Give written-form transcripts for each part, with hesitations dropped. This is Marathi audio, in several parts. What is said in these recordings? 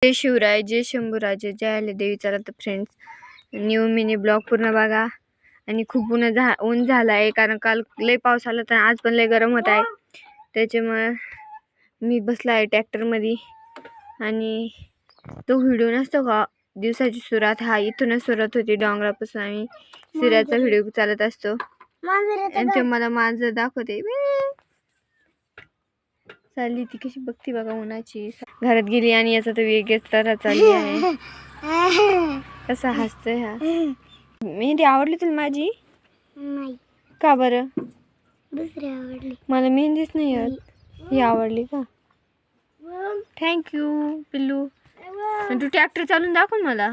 जय शिवराय, जय शंभूराजे, जय आले देवी. चला तर फ्रेंड्स, न्यू मिनी ब्लॉग पूर्ण बघा. आणि खूप ऊन झालं आहे, कारण काल लय पाऊस आला तर आज पण लय गरम होत आहे. त्याच्यामुळे मी बसला आहे ट्रॅक्टरमध्ये. आणि तो व्हिडिओ नसतो का, दिवसाची सुरुवात हा इथूनच सुरुवात होती. डोंगरापासून आम्ही सिराचा व्हिडिओ चालत असतो. आणि ते मला माझं दाखवते चालली ती कशी बघती बघा उन्हाची. घरात गेली आणि याचा तर वेगळीच तर चालली आहे. कसा हसतोय हा. मेहंदी आवडली तुला माझी? नाही. का बरं? दुसरी आवडली. मला मेहंदीच नाही येत. ही आवडली का? थँक्यू पिल्लू. तू ट्रॅक्टर चालून दाखव मला.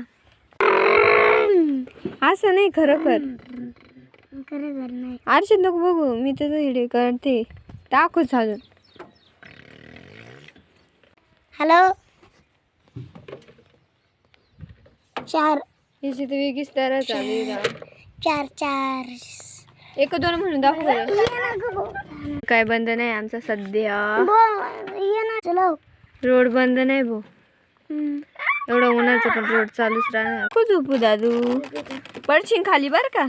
असं नाही, खरं कर. नाही. आरशात नको बघू, मी त्याचं व्हिडिओ करते. दाखव चालून. हॅलो. 4 याची तर वेगळीच तर चालू आहे. 4 एक दोन म्हणून दाखव. काय बंद नाही आमचा सध्या. रोड बंद नाही भाऊ. एवढं उन्हाचं पण रोड चालूच राहणार. खूप झोपू दादू, पडशील खाली बर का.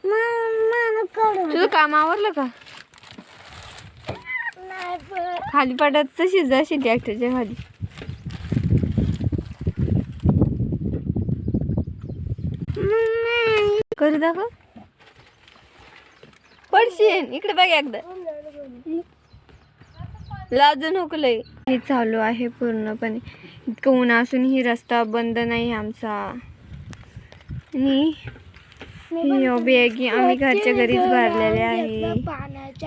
तुझं काम आवरलं का? खाली पडत तशीच जाशील ट्रॅक्टरच्या खाली. करू दाखव. पडशील इकडे बघ एकदा. लाजू नको लय. हे चालू आहे पूर्णपणे. इतकं ऊन असूनही रस्ता बंद नाही आमचा. आणि बॅगी आम्ही घरच्या घरीच भरलेल्या आहे.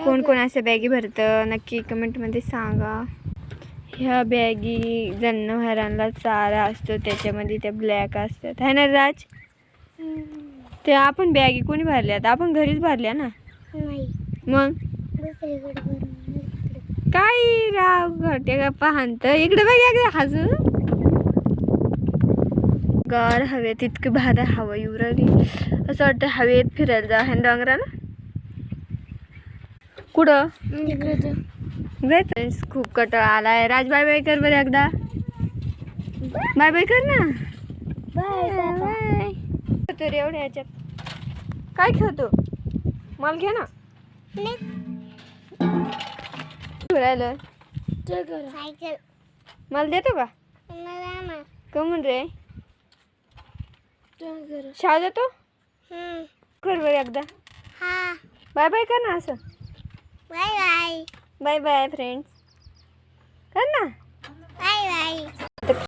कोण कोण अशा बॅगी भरतं नक्की कमेंटमध्ये सांगा. ह्या बॅगी जनावरांना चारा असतो, त्याच्यामध्ये त्या ब्लॅक असतात है ना राज. ते आपण बॅगी कोणी भरल्यात? आपण घरीच भरल्या ना. मग काय राव घरटे गप्पा हाणत. इकडे बघ एकदा हजू. गार हवेत इतकी भारी हवा येऊ राहिली, असं वाटतं हवेत फिरायला जा. ह्या डोंगराला कुठं जायचं? खूप कटाळा आलाय. राज बाय बाय कर बरं एकदा. बाय बाय कर ना. बाय. तर एवढ्या ह्याच्यात काय खेळतो? मला घे ना. फिरायला सायकल मला देतो का? कमून रे शाळा जातो. कर बरं एकदा. बाय बाय कर ना. असं bye bye. Bye bye friends कर ना. Bye bye.